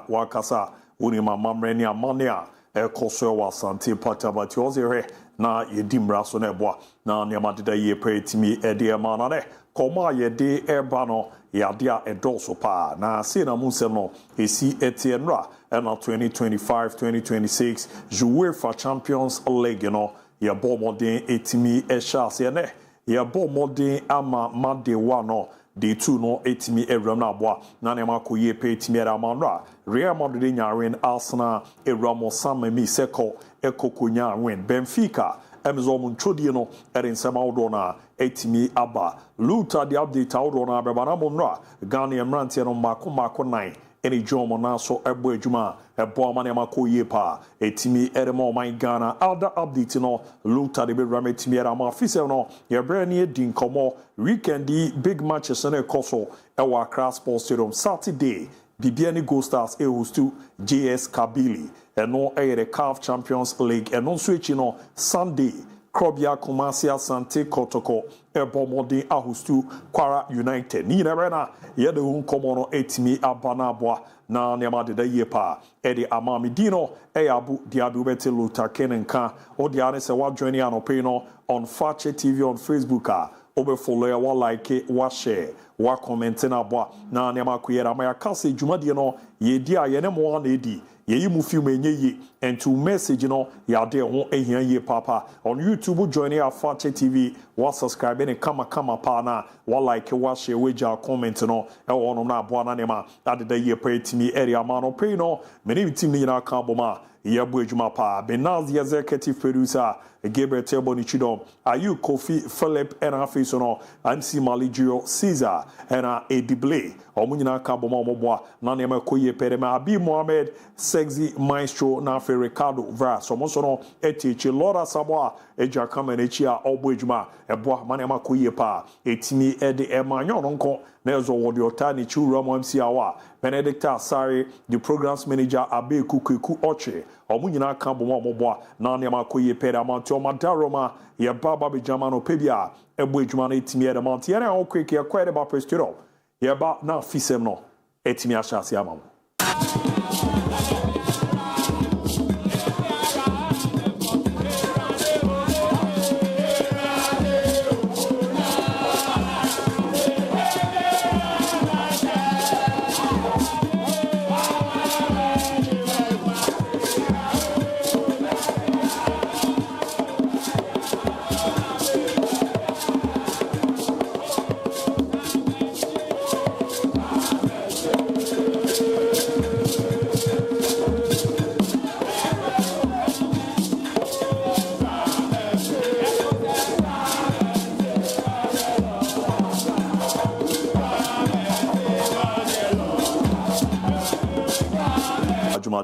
wakasa woni mamamre ni amane a ekoso wa Asante Patabati ozere na yedi mra so na eboa na niam adeda ye pretimi ede ma ne koma yede eba no yade a edoso pa na se na munsem no esi etienra na 2025-2026 UEFA Champions League no ya bomodin etimi eshase ne ya bomodin ama madewa no Day 2 no etimi ewram na aboa na ne makoye pe etimi era manra Real Madrid nyaren Arsenal ewram samami seko ekokonya win Benfica emzo munchodie no erinsema wodo na etimi aba luta the update wodo na bebana monra Ghana emrantie no mako 9 eni jomo na so ebo adwuma ebo amane makoye pa etimi eremo man Ghana other update no luta de be etimi era ma fise no ye brand e din komo weekend big matches na ekoso e wa Accra Sports Stadium Saturday Bibiani Gold Stars host to JS Kabili no the CAF Champions League no switch Sunday Krobia Kumasi Asante Kotoko Ebomodi Ahustu Kwara United. Ni na ye de hun komono etimi abanabwa na nyama de ye pa e amami dino ABOU DIABY bete luta kenenka o diane se wa join anope no on Fakye TV on Facebook obe follow wa like wa share wa comment na boa na nyama kuyera ma yakase dwumade no ye di aye ne mo na edi ye mu film enye ye and to message ya de ho ehia ye papa on YouTube join ya Fakye TV wa subscribe ne kama pa na wa like wa share we ja comment no e wono na boa na nema adeda ye pa etimi area ma no pay no many team ni na kan boma ye bu ejuma pa Benaz the executive producer Gabriel Teboni Chidom Ayu Kofi Philip and Afis no MC Managerial Caesar and Edible omunyina kan boma omoboa na nema koye perema Abi Mohammed Sexy Maestro na fe Ricardo Vra so mo so no etichi Lora Samoa eja kama echi a obo ejuma eboa manema koye pa etimi ede emanyo no nko na ezo wodi otani chiwura mo MC awa Benedict Asare the programs manager Abe Kuku Oche omunyina kan boma omoboa na nema koye perema to madaroma ye baba be jamano pebia ebo ejuma na etimi ede monti yana o kweke ya kwede ba prestero ye ba na fisem no etimi ashasi amam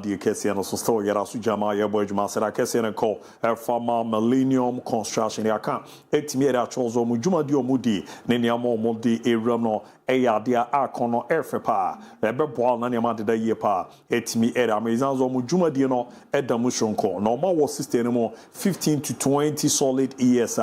the Kessian so store yara su jama ye boy juma sera Kessian call farmer Millennium Construction ya kan etimi era chozo mu juma di omudi ne ne amo omudi ewram no eya dia akono efepa ebe boa na ne ma de ye pa etimi era mezanzo mu juma di no edamu shonko no ma wo system mo 15 to 20 solid years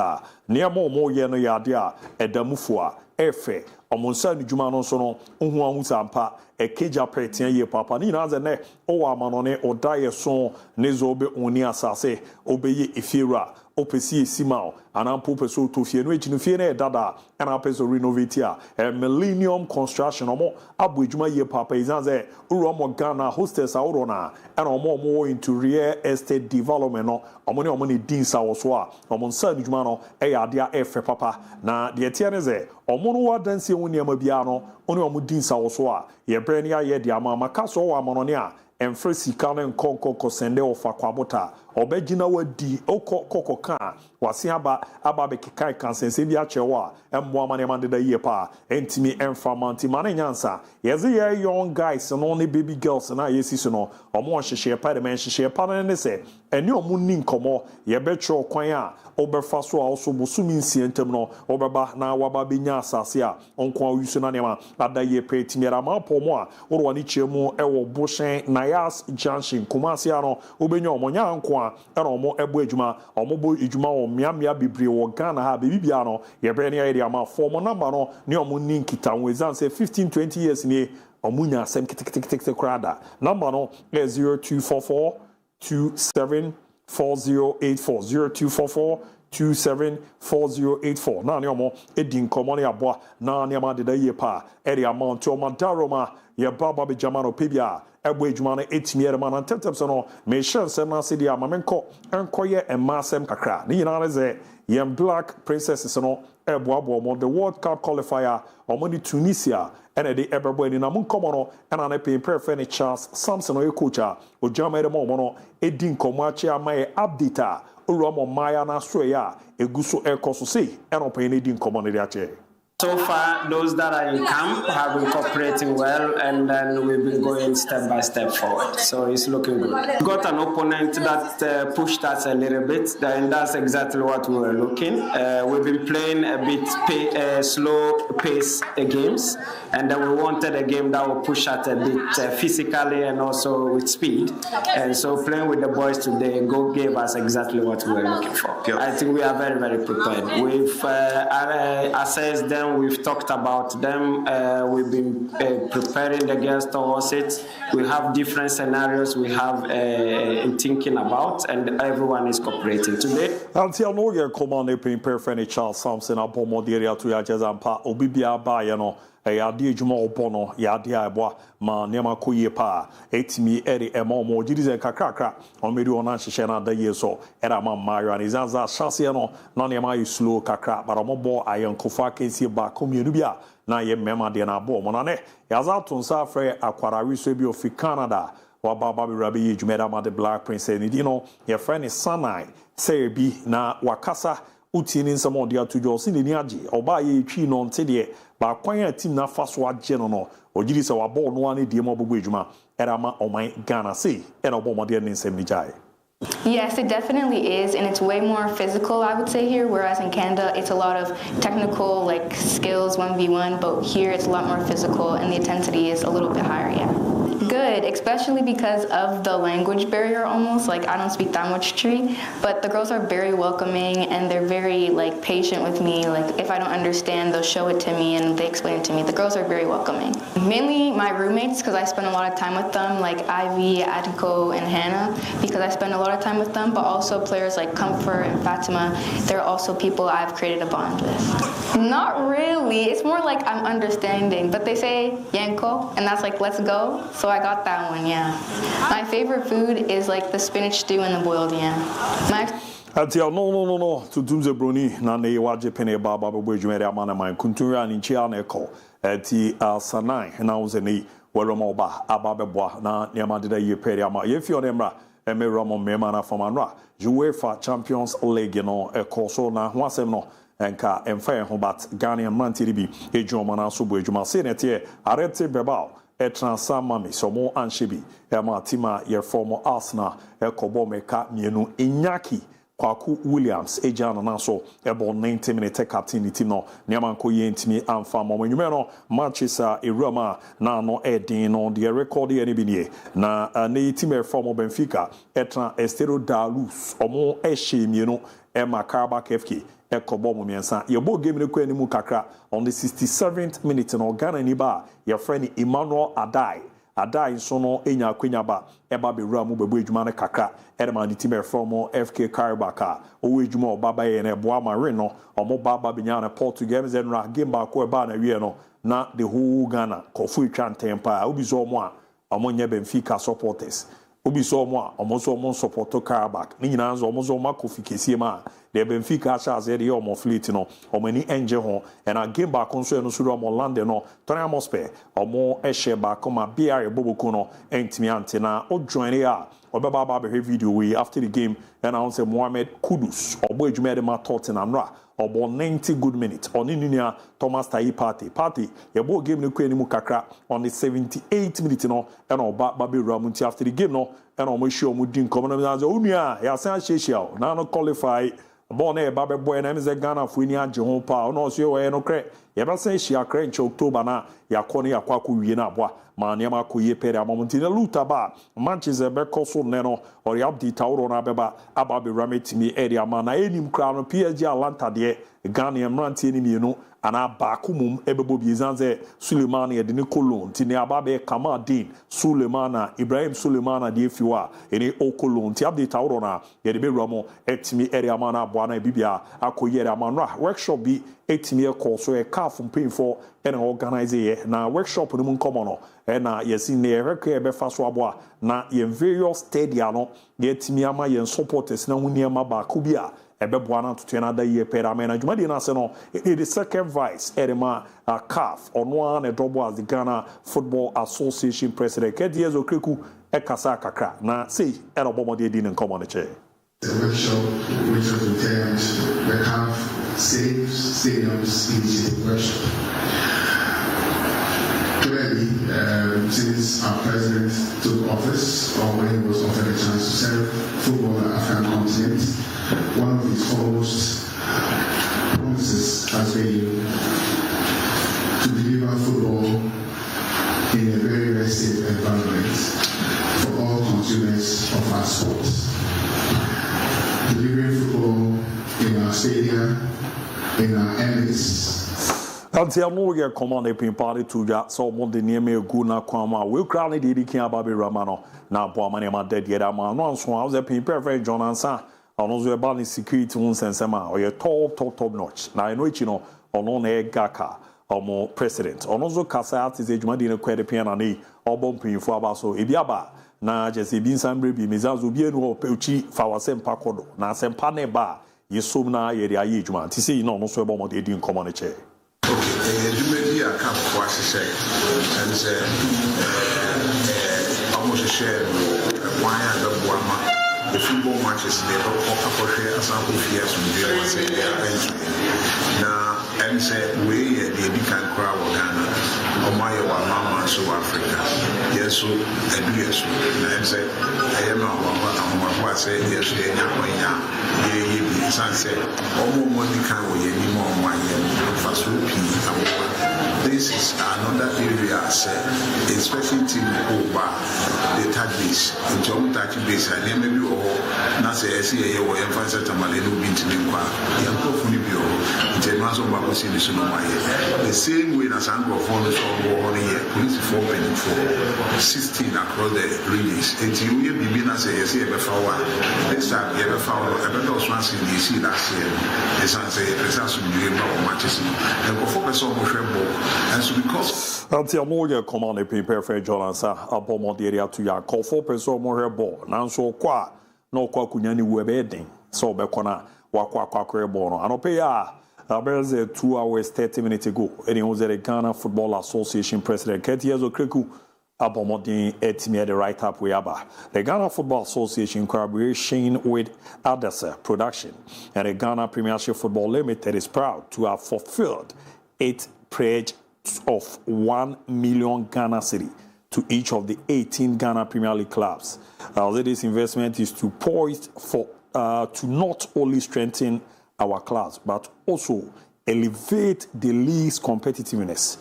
ne amo mo ye no ya dia edamu fua efe omonsa ni juma no so no ohu ahu sampa ekeja pretian ye papa ni na ze ne o amanone o daye so ne zo obe oni asase obeye efira opesi esimao anampo peso to fie no ejinu fie na dada ana peso renovate Millennium Construction omo abu ejuma ye papa izanze uro mo Ghana hostess awro na ana omo into real estate development no omo ne dinsa wo so a omo nsa ni juma no ya ade a efe papa na de tie ne ze omo no wadanse woni ama bia no oni omo dinsa wo so a ye bre ne aye de ama maka so wo amonone a emfre sika ne nkonko sende ofa kwabota obegina wadi okoko kan wase aba be kikai kan sense bi achewa embo amane mande da ye pa entimi enfamanti mane nyansa yeze ye young guys no ne baby girls na yesi so no omo hyehyɛ pa de men hyehyɛ pa ne se eni omo ni nkomo ye betro kwan a obefa so a oso bosumi nsientam no obeba na waba benya asase a onko awusu na nema ada ye pretimi era ma pomo a woro wani chiemu ewo boshen Nayas Junction Kumasi ano obenya omo nya nko a era omo ebo adwuma omo bo adwuma o miamia bibre wo Ghana ha bibia no ye bre ne ye ama form number no ne omo ni nkita wezan say 15-20 years ni omo nya asem kitikitikitik krada number no 0244 274084 0244-274084 na ne omo edin komo ne aboa na ne ma de da ye pa area amount o madaroma ye baba be jamano pebia ebo ejuma na etimi ere man tetem so no me sure sem na se dia mamenko enkoye emasem kakra ne nyina ze yem black princesses no ebo mo the World Cup qualifier omo ni Tunisia ene de ebebo ni na mun komo no ena na pay prefer ni Charles Samson o coacha o jama ere mo no edin komo achi amaye update Uromo Maya na Sweya, Eguso Ecoso, and open edin common ache. So far, those that are in camp have been cooperating well, and then we've been going step by step forward. So it's looking good. We got an opponent that pushed us a little bit, and that's exactly what we were looking. We've been playing a bit slow pace games, and then we wanted a game that will push us a bit physically and also with speed. And so playing with the boys today gave us exactly what we were looking for. Yep. I think we are very, very prepared. We've assessed them. We've talked about them. We've been preparing the girls towards it. We have different scenarios we have thinking about, and everyone is cooperating today. Until no year command paying perfect Charles Samson up on Managerial to Yajazampa, Obibia Bayano. Yadi Jumo Bono, Yadiabwa, Ma Nema Kuyepa, Etimi Eddie Emomo, Jidizen Kakaka, or Mediona Shishena the year so, Edama Mario and Izanza Shasiano, Nanema slow Kaka, but a mobo Iron Kofaki Siba Communibia, Naye Mema Diana Bo Monane, Yazatun Safre, Aquara Sebio fi Canada, Wababa Rabi Jumedama the Black Prince, and you know, your friend is Sanai, Sebi, Na Wakasa. Utini some dia to jo sin ni age oba ye twi no ntede ba kwan a team na fa so age no no ogiri se wa ball no ani die mo bobo edwuma era ma oman Ghana say era obo mo de ni nsem ni jai. Yes, it definitely is, and it's way more physical, I would say, here, whereas in Canada, it's a lot of technical, like, skills, 1v1, but here it's a lot more physical, and the intensity is a little bit higher, yeah. Good, especially because of the language barrier almost, like, I don't speak that much Tree, but the girls are very welcoming, and they're very, like, patient with me. Like, if I don't understand, they'll show it to me, and they explain it to me. The girls are very welcoming. Mainly my roommates, because I spend a lot of time with them, like Ivy, Atiko, and Hannah, because I spend a lot of time with them, but also players like Comfort and Fatima. They're also people I've created a bond with. Not really. It's more like I'm understanding, but they say Yanko, and that's like let's go. So I got that one, yeah. My favorite food is like the spinach stew and the boiled yam. No. To do the bruni, na ne waje pene baba boy jumere amana man kuntura ni chia na eko. Ti Sanai na uzeni wero ba ababeboa na niama de ye pere ama ye fi onemra eme romo mema na famanra UEFA Champions League no eko so na ho asem no enka emfa ho bat Ghanaian man tiribi ejuma na so bo ejuma se netie arete bebao transama mi somo anshebi ema tima ye former Arsenal ekobo meka mienu Inyaki Kwaku Williams ejana na so ebo 90 minute captain team no niama nko ye ntimi amfa mo nwume no Manchester Erama na no edin no the record ye ne binie na na team e former Benfica etra Estero Dalus omo ehye mienu ema Karabakh FK ekobo mo miensa ye bo game ne ko animu kakra on the 67th minute no Ghana ni ba your friend Emmanuel Adai so no enya akwenya ba eba be wura mu bebo edwuma ne kakra edema the team from FK Karabakh owo edwuma obaba ye na eboa mare no omo baba benya na Portugal zen ra game ba ko eba na wie no na the whole Ghana kofu etwa ntempa obi so omo a omo nya Benfica supporters obi so omo a omo so omo support Karabakh ni nyina nzo omo so makofi kesie ma the Benfica chance the omo fleet no omo ni enje ho and a game back on so no so omo London no Tottenham Hotspur omo ehye back ma BR boboku no entimi ante na o join ya obeba ba be video we after the game and I say Mohamed Kudus obo edwuma de ma Tottenham ra obo 90 good minutes on inunia Thomas Tai party yebo game ne ko animu kakra on the 78 minute no and oba ba be ramunti after the game no and omo hye omo din komo na say onua ya san hye na no qualify born a baby boy and is a Ghana for any John Pa, no, so no credit. Ever since she a cranch October na Yakoni Aquaku Yenabwa, Maniama Kuye Pera Momentina Lutaba, Manchester Becoso Neno, or Yabdi Tauro Nabeba, Ababi Ramit me area mana, any crown, PSG Atlanta de Ghanaian Ranti, you know, and a Bakumum, Ebebo Bizanze, Suleimani, and Nicolon, Tiniababe Kamadin, Suleimana, Ibrahim Suleimana, the Fua, any Okolon, Tiabdi Taurona, Yedibe Ramo, Etimi area mana, Buana Bibia, Akoyera Manra, workshop be 8 call so a car from paying for and organize na workshop no mun komono na yesi na ehwekwe be fa so aboa na ye various stadium no ye timi ama ye supporters na huni ama ba ku bia ebeboa na to na da ye pera me na dwumadi na se no the second vice erema CAF ono na double as the Ghana Football Association president Kediez Okreku ekasa kakra na sei era bomode di ne komono che the workshop which entails the CAF Safe Stadiums Initiative Workshop. Clearly, since our president took office, or when he was offered a chance to serve football on the African continent, one of his foremost promises has been to deliver football in a very, very safe environment for all consumers of our sports. Delivering football in our stadia, in our areas. Until no year command a pin party to ya so more than near me guna kwama will crown it did king baby Ramano now Boamani ma dead yet I'm on so I was a pin perfect John Ansa on those about security ones and sama or your top notch. Now I know it you know on a gaka or more president on also Casa is a Jumadina quite piano or bumping for about so Ibiaba na just a bin some baby Mizazu Bieno Pelchi Fawasem Pacodo na Sempane bar ye sumna ye Yajman to see no so about they didn't come on a chair. You may be a camp for us, and say, almost a share why I don't want the football matches. They don't offer for share as I'm with years from there. I say, now, and say, we can crowd Ghana, or my mama, so Africa. Yes, so, and yes, and say, I am not what I say, yes, sunset, almost money can we any more money for this is another area, especially team over the tag base, the job tag base, and then maybe all not say, I see a way and find that I'm a little bit in the Uncle in terms of what we see the same way as I'm going to follow on here, police 4 penny for 16 across the release. And you will be as a say before this time, you ever found a better once in DC last year. As I say, Preseason matches and go focus on more. And so because until more command a paper for Jolansa, a bomb area to ya call 4% more ball. Now so qua no quacunyani webbing. So Becona, Wakwa Bono. And Opea, there's 2 hours 30 minutes ago. And it was the Ghana Football Association President Ketiazo Kreku. Abomodin etime the right up we aba. The Ghana Football Association collaboration with Adasa Production and the Ghana Premiership Football Limited is proud to have fulfilled its pledge of 1 million Ghana cedi to each of the 18 Ghana Premier League clubs. This investment is poised for to not only strengthen our clubs but also elevate the league's competitiveness,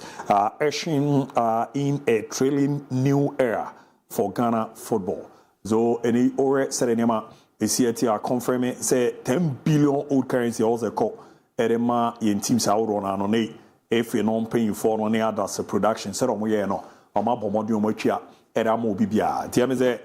ushering in a thrilling new era for Ghana football. So, any ore serenema is here to confirm say 10 billion old currency also call Edema in teams out on a if you non paying for on the other production. So, no, I'm up on Modia Edamo Bibia. Tiamese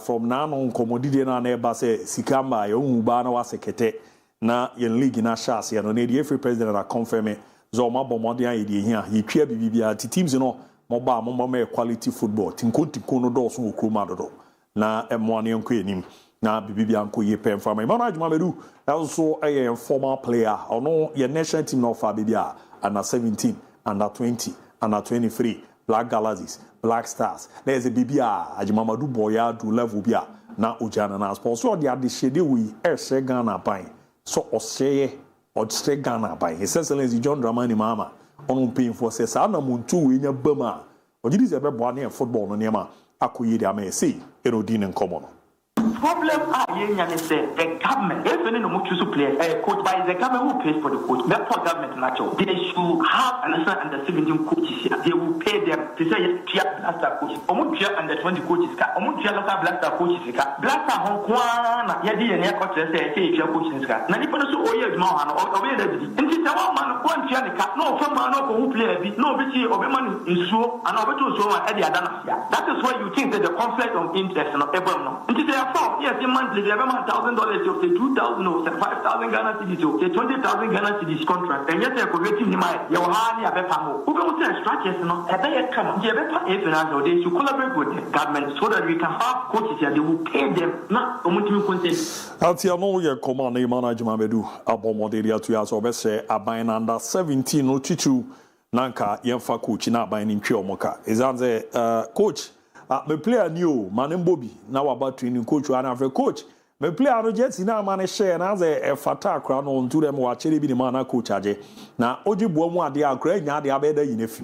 from now on, commodity na neba say Sikamba, Yumubana was a kete. Na yen league na chance ya no na the free president na confirm zo ma bomode an ye hia ye twa bibia ti teams no mo ba mo ma quality football tinko no do so okroma dodo na emone enko enim na bibia anko ye pen fam e manage mamedu also a former player ono ye national team no fa bibia under 17 under 20 under 23 Black Galaxies Black Stars there's a bibia ajimamadu boya do level bia na ojana na sponsor dia de shede we e Ghana ban so Oseye or Ghana by His Excellency John Dramani Mama on paying for says Anna Muntu in your Burma or did this ever born in football on Yama Akuyi may say Erodin and Common. Problem the government, if any no choose to play a coach by the government who pays for the coach, not for government natural. They should have under 17 coaches here. They will pay them to say blaster coaches. Omutia under 20 coaches, Omutia blaster coaches, blaster Hong Kong, Yadi and Airport say coaches. Nanipa so oye man or and this man one Janica, no from who play a bit, no bitchy or man is so and over to so at the Adana. That is why you think that the conflict of interest and of everyone. And therefore, yes, monthly, they have $1,000, you say 2,000 or 5,000 Ghana cedis, you say 20,000 Ghana cedis contract, and yet they're correcting him. You hardly have a pamo. Who can say structures, no? A day come, they should collaborate with the government so that we can have coaches here, they will pay them, not a multi consent. Altiano, your command name management, Abomoderia to us, or best say, a buying under 17 no chichu, Nanka, Yemfa coach, not buying in Kyomoka. Is that coach? Me player new, Manem Bobby, now about training coach, and have a coach. me play ano jet na ma ne share na ze fata akra no ntu dem wa chere bi ni ma na coach age na oji buo mu ade akra nya ade abeda yine fi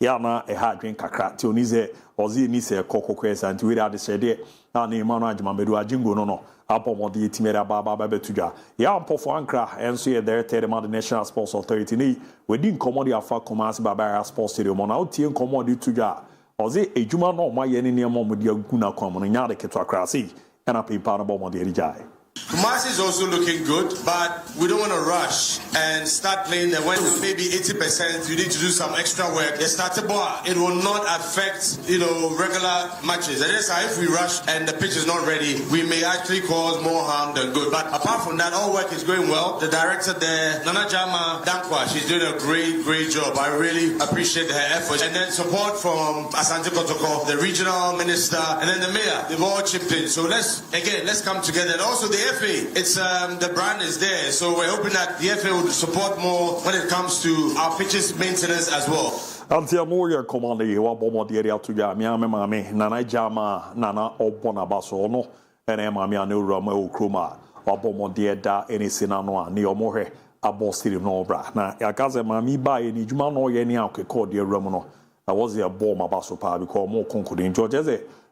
ya na ha dwen kakra ti oni ze ozi ni se kokoko esa nti we ade shede na ne ma no agema bedu ajingo no apomodi timera baba betudwa ya mpofo ankra enso ye there tell the National Sports Authority ni we din commodity afa commerce baba sports stadium na otie commodity tudwa ozi ejuma no ma ye ne ne mo mo de aguna kwam no nya de keto akra sei and up in Panama on the Rijai. Kumasi is also looking good, but we don't want to rush and start playing the when maybe 80%. You need to do some extra work. The starter ball, it will not affect regular matches. And that's how if we rush and the pitch is not ready, we may actually cause more harm than good. But apart from that, all work is going well. The director there, Nana Jama Dankwa, she's doing a great job. I really appreciate her efforts. And then support from Asante Kotoko, the regional minister, and then the mayor. They've all chipped in. So let's come together. And also the FA, it's the brand is there, so we're hoping that the FA will support more when it comes to our pitches maintenance as well. Until more your command, you are bomb the area to Yami, Nana Jama, Nana Obona Baso, no, and Emma no Romeo Kruma, or bomb the da any Sinanoa, Neomore, a boss city no bra. Now, Yakaza Mami by any Juman or any alcohol called the Romono. I was a bomb Abaso Pa because more concluding George.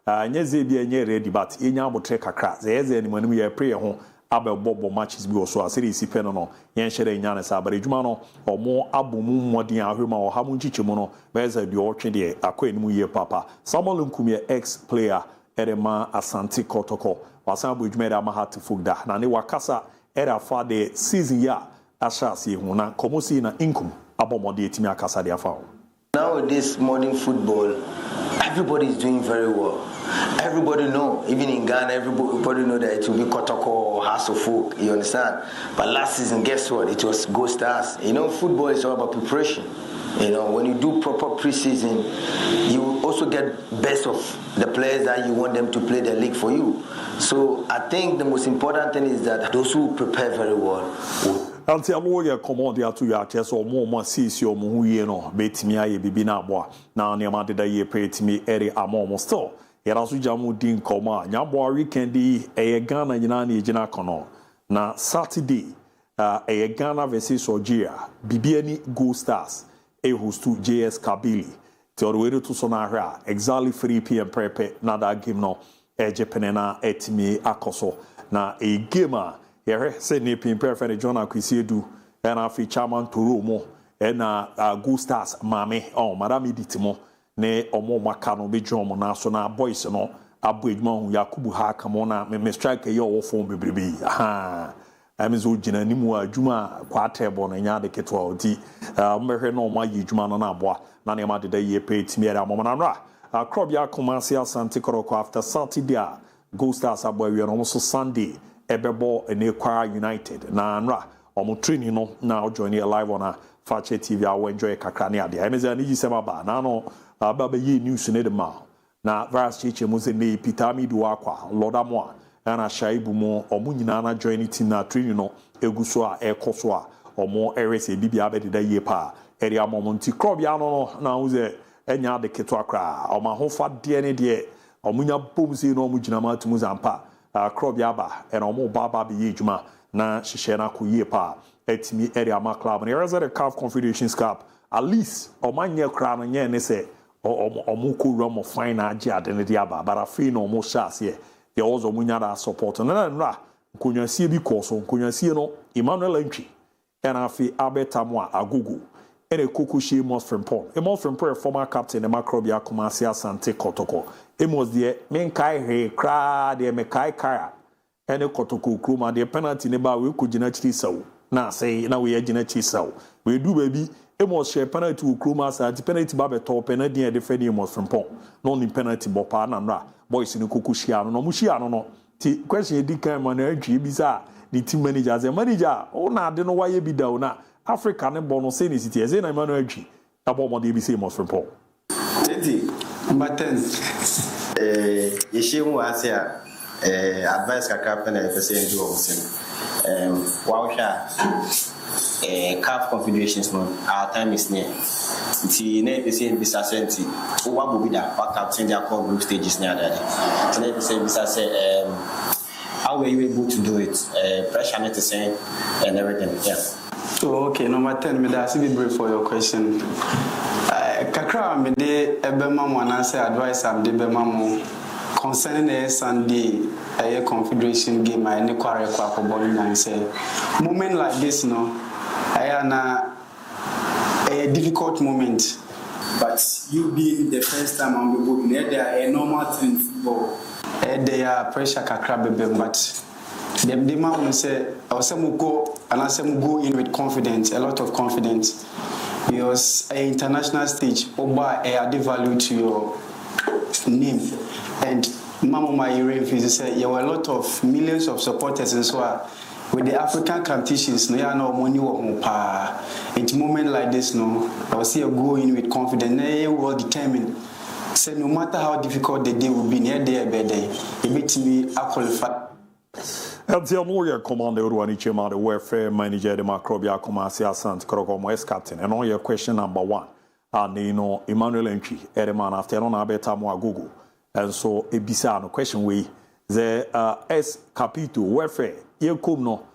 Nyeze bi enye ready but enya abotre kakra ze eze ni manu ye pray ho abebobo matches bi oso asiri si pen no yen hye nya ne sabare djuma no omo abomu modin ahwema o hamu nchichemu no beza di otwe de akwa ye papa Samuel Nkumie ex player erema Asante Kotoko wasan bo djuma da ma hat fugda na ne wakasa era fa de season ya asha si hu na komosi na inkum abomode etimi akasa de afa. Nowadays, modern football, everybody is doing very well. Everybody know, even in Ghana, everybody know that it will be Kotoko or Hasselfolk, you understand? But last season, guess what? It was Go Stars. Football is all about preparation. When you do proper preseason, you also get best of the players that you want them to play the league for you. So I think the most important thing is that those who prepare very well Anti amoya command to ya chess or more sees your muhuye betimi aye bibi na boa na neema de ye pray timi ere amomo still yerasu jamu din koma nyambo weekend e Ghana nyina na ejina kono na Saturday e Ghana versus Algeria bibiani Go Stars e hostu JS Kabili te orwere to so na hwa exactly 3 p.m. prepare na that game no ejepenena etimi akoso na e game Yere se ne pimper fene John Akwesiedu na afi chairman Toro mo na Go Stars mame madam editimo ne omo maka no be John mo na so na boys no abo edwuma hu Yakubu ha kamo na me strike ye wo form bebrebe amizo gina nimu adwuma kwa table no nya de keto odi mbehwe no ma yedwuma no na aboa na ne ma de ye pe timi era mo na nra Krobia Kumasi Asante Kotoko after Saturday Go Stars abo wi no so Sunday Ebebo Enekwara United na nra omo training no na join you live on Fakye TV I will enjoy kakra ne ade emeze na yisema ba na no aba be yi news ne de ma na virus chiche mu se ne pitami du akwa lodamo na shaibu mo omo nyina na join team na training no eguso a ekoso a omo erese bibia be de ye pa eri amomo nti krobia no na uze enya de keto akra omo hofa de ne de omo nya bom se no omo gyina ma tumu zampa Krobiaba and omo baba bi yejuma na hihye na koyie pa etimi area ma club na the CAF Confederations Cup at least omanye kra no nye ne se omo ko ram final age ade ne dia ba bara fe no omo shase ye ozo munya da support na na konyasie bi koso konyasie no Emmanuel Antwi na afi abetamo agogo ene kokoshie MON-FRI former captain na Krobia Kumasi Asante Kotoko emos de menkai he kra de mekai kara ene Kotoko kroma de penalty ne ba we kugina chiri sawo na say na we agina chiri sawo we du baby emos share penalty kroma sa di penalty ba beto penalty de fe de MON-FRI no ni penalty bopa na nra boys ni kokoshia no mu shia no ti question e di kan ma na adwi bi sa the team manager say manager o na de no waye bi da o na Africa ne bono say ni city eze na Emmanuel adwi abo mo de bi say MON-FRI Tenti Martens yeshimu asia advice kakra pena efese ndu omusin wausha CAF Confederations no our time is near nti na efese bisa senti wa bobi da captain their core group stages near that na efese bisa say how were you able to do it? Pressure not the same and everything. Yeah. Oh, okay, number 10, me that's be brief for your question. Kakra me de ebema mo anase advice am de bema mo concerning the Sunday confederation game I ne kware kwa akobon nan say moment like this no a difficult moment, but you being the first time on the board there are a normal thing in football. There are pressure kakra bebe, but the man will say some go and some go in with confidence, a lot of confidence, because an international stage oba add value to your name. And Mama my say there were a lot of millions of supporters as well. With the African competitions, no ya no money wo pa. At moment like this, no, I will see you go in with confidence. They will determine. Say no matter how difficult the day will be, near day by day, it makes me qualify. LTM lawyer commander Ruani Chema, the welfare manager, the Macrobia Commerce, Asante Kotoko, as captain. And on your question number 1, and you know Emmanuel Entry, Ereman after on Abeta Moa Google. And so a bizarre question we the S Capito welfare, you come no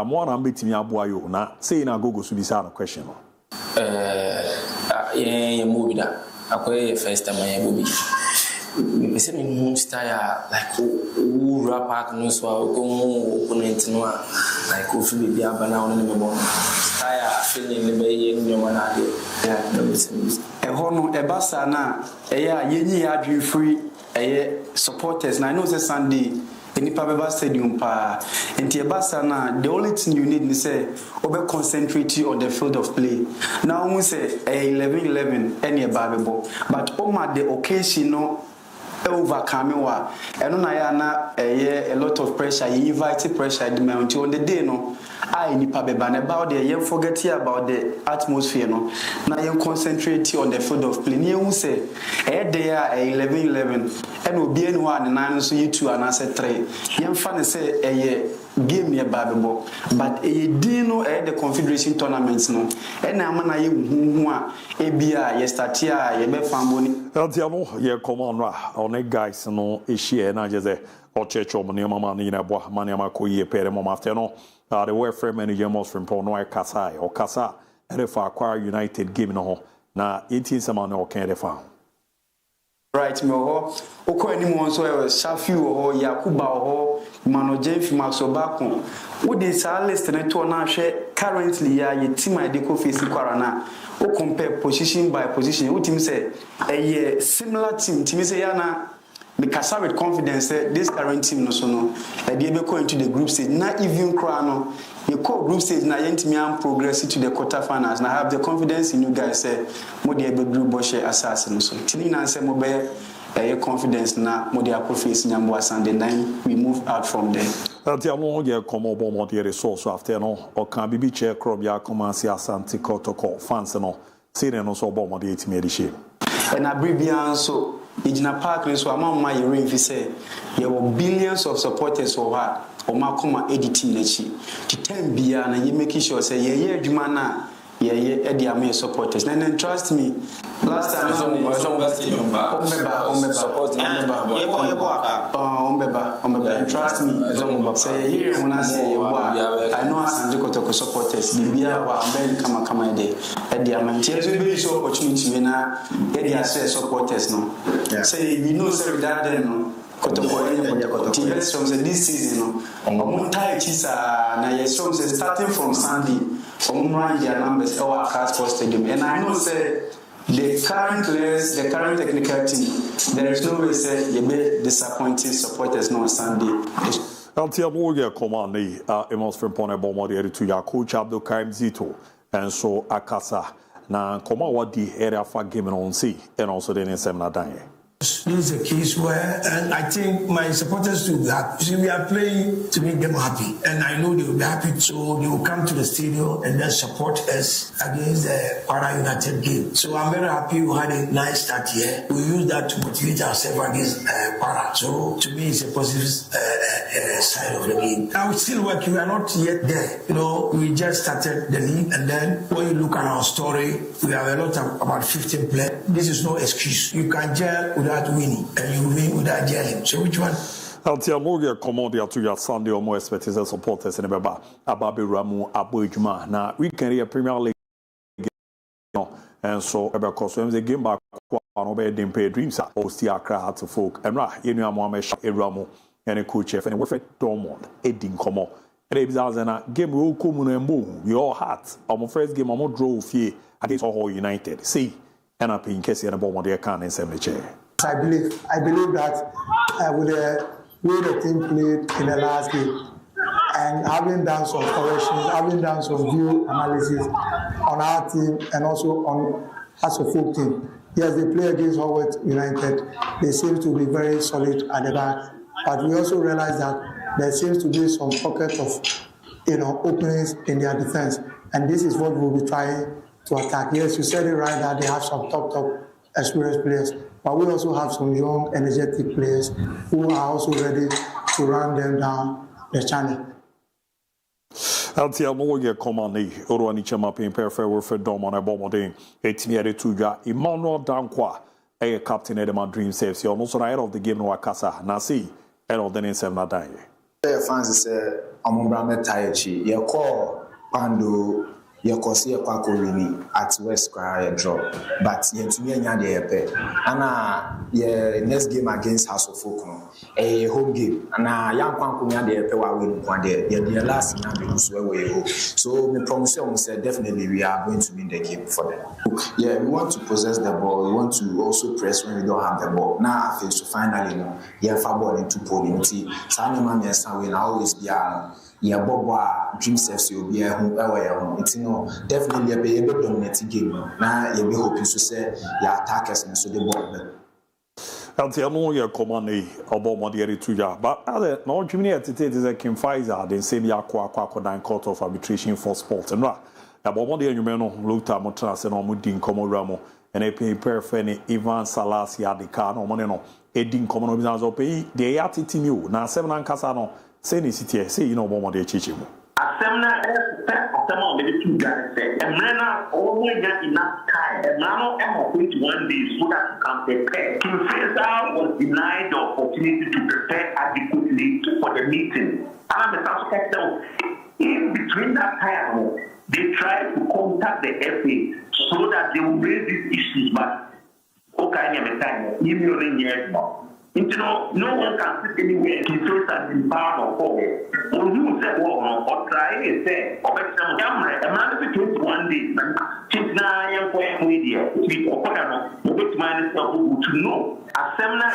more than beating Abuayo, na say in a Google to bizarre question. Yeah, movie that. I first time I movie. We say me style like who rap no so go opponent no like who feel be abana on me mo style feeling the be yen me wana de yeah no be e ho no e basa na e ya yenyi adwen free e supporters na I know say Sunday any Pabeba Stadium pa enti e basa na the only thing you need is say obe concentrate on the field of play. Now we say 11-11 any babebo, but on the occasion no overcome wa eno na ya na a lot of pressure, you invite pressure the mount on the day no I nipa beba na about the you forget about the atmosphere no na you concentrate on the field of play. You say there 11-11 and obi enu one na so you 2 and answer 3 you fan say game near babebo, but dino the confederation tournaments no and na mana ye hu a ebia ye start here ye be famboni LTM ye command ra on guys no issue na je say o checho mo ne mama ni na bo mania makoyi pere mo after no the welfare manager most from Pono Kasai or Kasa and for Acquire United game no na 18 sama no can defa right me ho oko animu so Shafi ho Yakuba ho Managerial Maxobako wo dey sa list ne to na hwe currently ya ye team I dey ko face kwarana o compare position by position wo team say similar team say ya na because with confidence this current team no so no they be going into the group stage not even crown you call group stage na yentimi am progress to the quarterfinals na have the confidence in you guys say mo dey be group bo share assassin no so tini na say mo be confidence na mo dey face nyambo Asante then we move out from there. LTM ye komo bo mo dey resource after no o kan bibi chair club ya commence Asante Kotoko fans no say no so bo mo dey timi dey share and abribian so Ijina Park so amama ye ring say there were billions of supporters for her o makoma editing lechi to 10 bia na you making sure say ye adwuma na ye edi supporters and trust me last time trust me say here when I say I know Asante Kotoko supporters bia wa ben kama dey edi amante so be so opportunity we na edi access supporters no say you know say that then no Kotoko best from this season no omuntai chisa na yes from starting from Sunday from run their numbers our Casper Stadium and I know say the current players, the current technical team, there is no way say you be disappointing supporters no Sunday. LTM ye command emos from Pone Bomodi to your coach Abdul Karim Zito and so Akasa na koma wadi area for game on sea and also the seminar danye. This is a case where, and I think my supporters will be happy. See, we are playing to make them happy, and I know they will be happy, so they will come to the stadium and then support us against the Para United game. So I'm very happy we had a nice start here. We use that to motivate ourselves against Para. So to me, it's a positive side of the game. Now we're still working. We are not yet there. You know, we just started the league, and then when you look at our story, we have a lot of about 15 players. This is no excuse. You can gel without winning, and you win without gelling. So which one? Altia Morgan command to your Sunday or more expected supporters in the Baba, Ababe Ramu, ABOU. Now we can hear Premier League. And so, because when the game back, one of them pay dreams are all still cry to folk. And right, you know, Mohammed Ramu and a coach and a Wilfred Dormond, Edding Como. And it was a game will come and boom, your heart. Our first game, I'm draw fear against all United. See, and up in case you're a bomb on their can and send the chair. I believe that with the way the team played in the last game and having done some corrections, having done some view analysis on our team and also on as a folk team. Yes, they play against Howard United. They seem to be very solid at the back, but we also realize that there seems to be some pocket of openings in their defense, and this is what we'll be trying to attack. Yes, you said it right that they have some top experienced players, but we also have some young, energetic players who are also ready to run them down the channel. Altia Morgan command Orwani Chama paying perfect Wilfred Dormond and Bomoding, 18 to Emmanuel Dankwa, a captain of the Dream saves. You almost right of the game no Akasa, Nasi, and of the name 7 dying. Fans say, I'm Brahma Tayachi, your call, Pando. You can see a Paco at West Square drop, but yet to me, and next game against House of Folk, a home game, and young Pankunya de Pewa win one day, the last year, so we promise you, definitely we are going to win the game for them. Yeah, we want to possess the ball, we want to also press when we don't have the ball. Now, I feel so finally, yeah, football into polling. Sani Mami and Sanwin always be yeah, Boba dream says you'll be a home it's definitely a be able to dominate game. Now you be hoping to say your attackers and so the ball. Altiano ya command about the to ya, but other no Jimmy at it is a Kim Pfizer, then same Yakwa Nine Court of Arbitration for Sport and Ra. About the Numeno looked at Motras and Omudin Como Ramo and a pay perfect Ivan Salasia de Cano Moneno, Edin Common Obizans pay the attitude new now 7 and Casano. Say say you know what they teach him. A seminar of some of the 2 guys say, and Mena always got enough time. And now I'm 21 days so that you can prepare. King Faisal was denied the opportunity to prepare adequately for the meeting. And the South African in between that time, they tried to contact the FA so that they will raise these issues. But okay, I'm time. Emailing years more. No one can sit anywhere to face and be part of forward. When you say, or try to say, or a man 21 days, since now I am going media, we open to know. A seminar,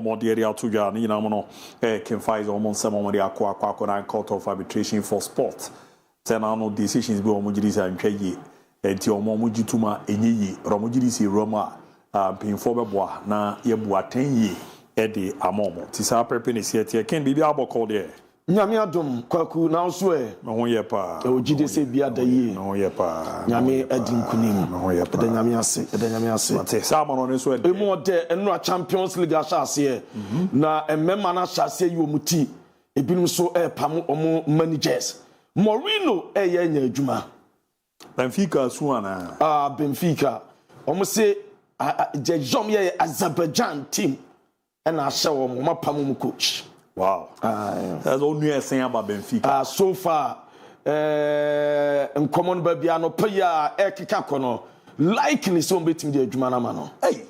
Managerial to Jan, you know, can find almost some of the Aqua Court of Arbitration for Sport. Then no decisions go on Mujisa and Kayi, and Tiomomujituma, Eni, Romujisi Roma. Pin for Bebois, na Yebua 10 years, Eddie Amomo. Tisa Perpenis yet, can be able called there. Nyamia dum kwaku na oswe no yepa e ogide se bia da yi no yepa nyame adin kunim no yepa da nyame ase ate sama no so e mo de enu a Champions League asase na emema na asase yi omuti ebinum so e pam omo managers Morino e ye nya adwuma Benfica suana Benfica omo se jom ye Azerbaijan team and I show omo mapam coach. Wow. That's all new saying about Benfica. So far, in common babiano, paya, ekika kono, likely so beating the Jumana mano. Hey,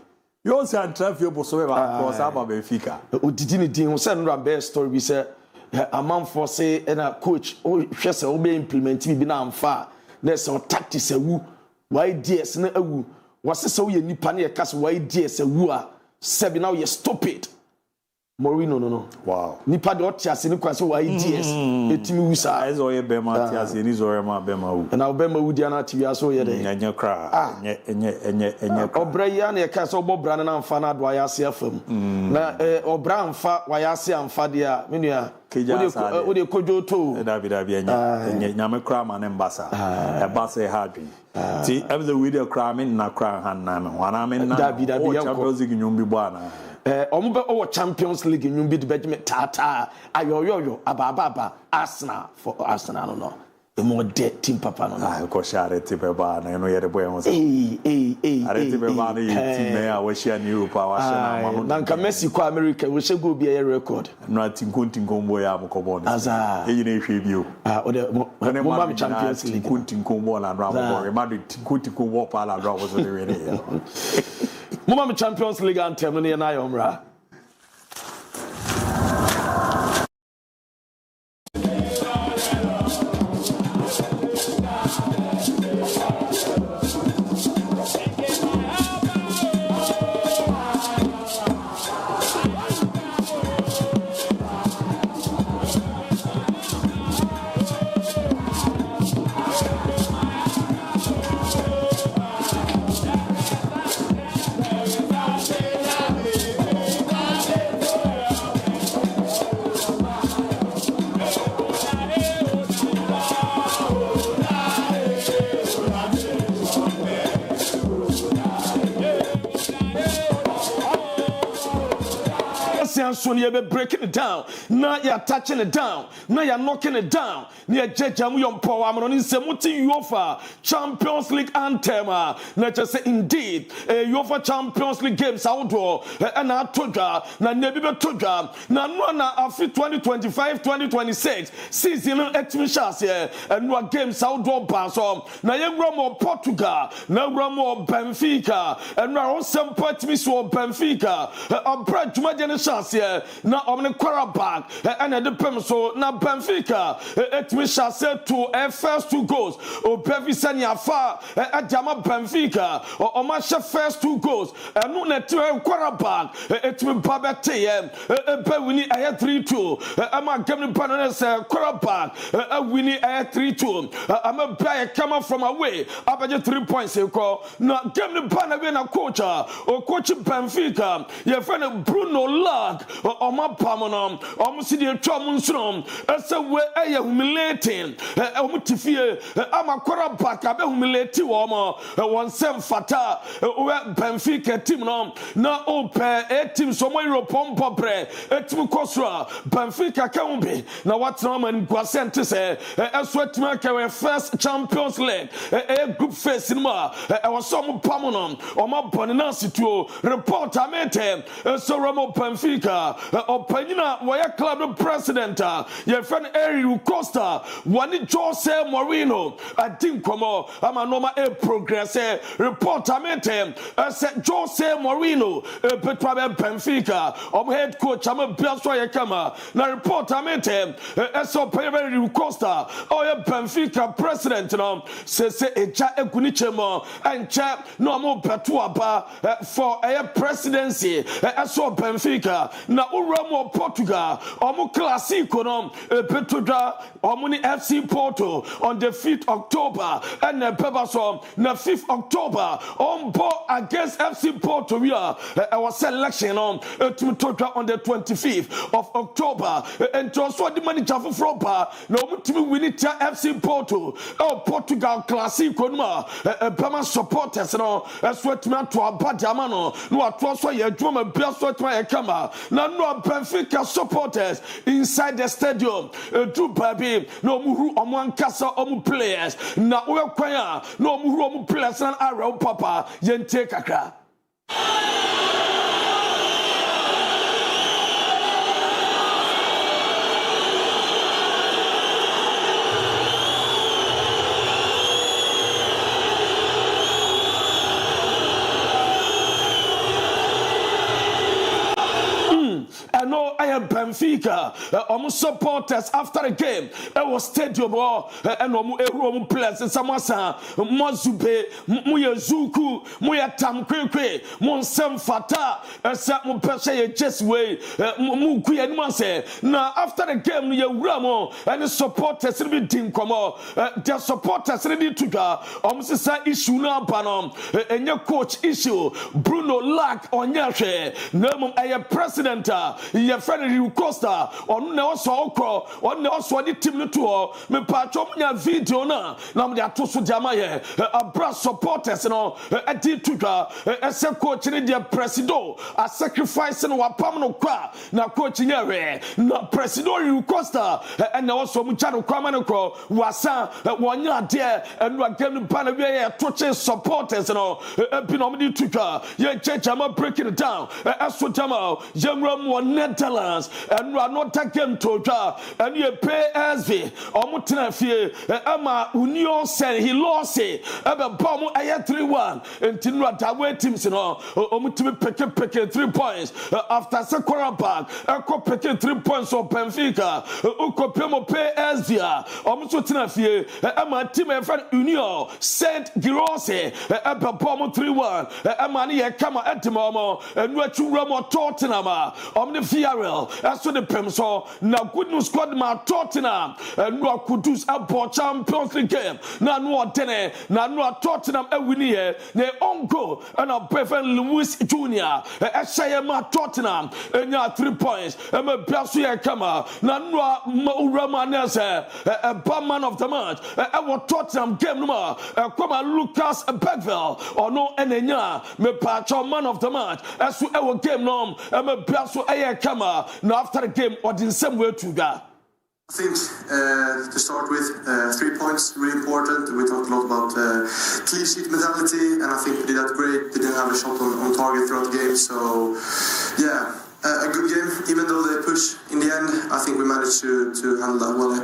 you also had traffic because about Benfica. Didn't you send a best story? We said a man for say, and a coach, oh, just will be implementing be now far. There's some tactics a woo, why DS na woo. Was so ye nipani a cast why DS a woo, seven now you stupid. Morino no. Wow. Nipa de otiase ni kwaso wa IDS etimi wusa ezo ye bema tiase ni zo rema bema wu na obema wu dia na TV aso ye de enye kra enye obra ya na ye ka so obobra na amfa na do ayase afam na obra amfa wayase amfa de a menua wo de kojo to dabi enye nyame kra ma ne mbasa e basa hadwin ti em the video kra me na kra han na me wana me na dabi Champions League nyum bi bwana ombe o Champions League nyum bi de tata ayoyoyo ababa Arsenal for Arsenal no more dead team papa no ah ko share te beba na no ye de boy won are te beba na team me a we share in Europe a wa share na ma no na Messi ko America we share go be a record no tinko boy am ko bon aza e yine hwe bio o de mo ma Champions League tinko bo na dra bo Madrid tinko bo pa la dra wo so de we ne mo ma Champions League anthem no na yomra So you be breaking it down. Now you're touching it down. Now you're knocking it down. Near Jejam yon power man in Semuti UEFA Champions League anthem. Let's just say indeed UEFA Champions League games outdoor and I told ya na nebi toja na no afi 2025-2026 season exhibitions here and no games outdoor baso na yewra mo Portugal na yewra mo Benfica and no some part me so Benfica abra juma chance here na omne quarterback and the pem so na Benfica etimi chance to first 2 goals o Preseason ya fa ajama Benfica o ma first 2 goals and no na quarterback etimi babete be wini 3-2 ama game panel say quarterback wini 3-2 ama play come from away abaje 3 points ko na game panel we na coach o coach Benfica ye friend Bruno Lag o ma pamono o mo si de twa mo nsunom ese we humiliating o mo tifie ama quarterback abe humiliate wo mo won sem fata Benfica team no na o pe team so mo Europe popre team kosra Benfica can be na what no man gwasente say eso team ka first Champions League group phase in ma was some pamono o ma bonina situo report amete so Ramo Benfica opanyina waya club president your friend Eric Costa wani Jose Mourinho adinkomo ama no ma progress report amete say Jose Mourinho betwa Benfica head coach am biaso ya kama na report amete so Eric Costa Benfica president no say eja egunichemo encha no mo beto aba for a presidency so Benfica na uramo Portugal omo classico no Petroda omo ni FC Porto on the 5th October and Pebaso na 5th October on board against FC Porto we are our selection on to on the 25th of October and just what the manager for Froba na omo timi win it FC Porto Portugal classico no Pema supporters no sweatman to abadama no atwa so ye dwuma bia so twa ye kama na no Benfica supporters inside the stadium do baby no muhu omo ankasa omo players na we kwan no muhu omo players na ara papa yente kakra I know I am Benfica. Supporters after the game. It was stadium and omu players and samasa Mozube, Muya Zuku, Muya Tamkwe, Monsem Fata, Sat Mupeshe just way, Muku and Monse. Now after the game, you Ramo and the supporters will be team come their supporters ready to go. Almost issue now, Panom, and your coach issue Bruno Lag on your share. No, I am president. Your friend Costa on no so okro on no so the team no to me patcho nya video na me dey to so jamaye abra supporters no e di tuka ese coach ni dey presido a sacrifice no wapam no kwa na coach nya we na presido you Costa and na so mu cha no kwa no kro wasa wonya de enu agam pa na we to supporters no bi no me di tuka ye chama breaking it down so jama yemram won Netherlands and not game to and you pay SV omutena fie ama Union said he lost it ebe bomb aye 3-1 ntinu atawe teams no omutimi peke 3 points after second back eko peke 3 points of Benfica ukopemo pay SV omutena fie ama team friend Union said Girose ebe bomb 3-1 ama ni ye kama etimomo enu atuwramo Tottenham omni Villarreal so the Prem so now good news squad ma Tottenham and no Kudus about Champions League game na no tene na no Tottenham e win here ne on goal and a perfect Lewis Jr. e share ma Tottenham enya 3 points e me biaso ye kama na no Urama Nese a man of the match e what Tottenham game no ma come Lucas Beckville or no enenya me patch man of the match as we our game no e me biaso e kama now after the game or in some way to that. I think to start with 3 points really important. We talked a lot about clean sheet mentality, and I think we did that great. We didn't have a shot on target throughout the game, so yeah, a good game. Even though they pushed in the end, I think we managed to handle that well.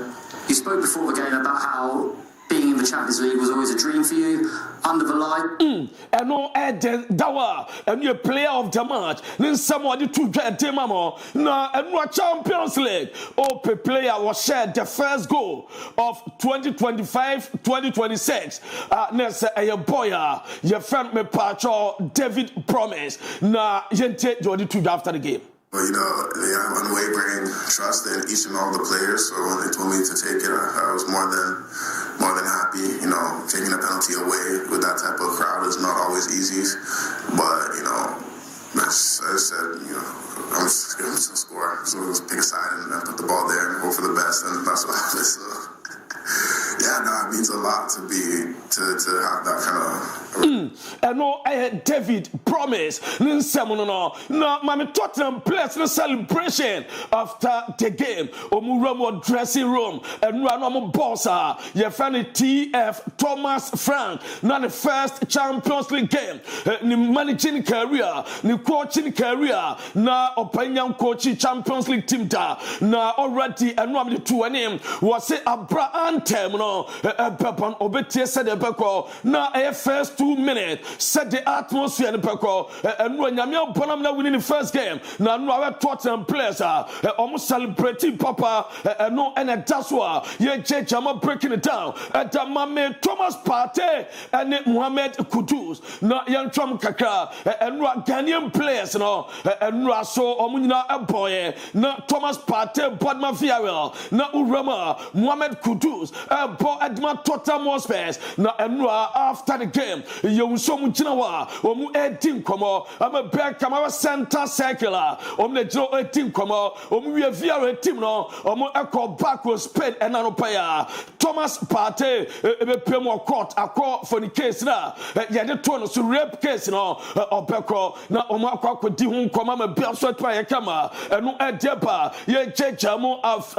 You spoke before the game about how being in the Champions League was always a dream for you. Under the light. And no Eden Dawa, and you player of the match. Then somebody to get them now, and no Champions League. Ope player was shared the first goal of 2025-2026. Nessa a boy, your friend me Pacho David Promise. Na yente Jody to after the game. Well, you know, they have unwavering trust in each and all the players. So when they told me to take it, I was more than happy. You know, taking a penalty away with that type of crowd is not always easy. But, you know, as I said, you know, I'm just going to score. So let's pick a side and put the ball there and hope for the best. And that's what happened. So, yeah, no, it means a lot to have that kind of. And no, I had David Promise. No, my Tottenham players no celebration after the game. Omuramo dressing room and Ranomo Bossa. Your friend TF Thomas Frank. Not the first Champions League game. Ni managing career, ni coaching career. Na opinion coaching Champions League team da. Na already and one of the two name was say Abra anthem no. Pepon Obetia said the Beko. Na a first 2 minutes set the atmosphere in the Peko. And when Yamia Bonamna winning the first game, now no Tottenham players are almost celebrating Papa and no and a Taswa. Ye Jama breaking it down at the Mame Thomas Partey and Mohamed Kudus. Now young Trump Kaka and Ghanaian players no and Raso Omunina a boy. Now Thomas Partey Bodma Villarreal. Now Urama Mohamed Kudus. Bo Edma Tottenham space. Now and after the game. You so much now, Omu 18 come, I'm a back camera center circular, the Joe 18 come, we have via team no, Omu echo backwards spin and anopaya. Thomas Partey, a Pemo court, a court for the case now, yet the tone to rape case no, or Becro, now Omaka could do home come, I'm a bell sweat by a camera, and no Edeba, ye Jamo of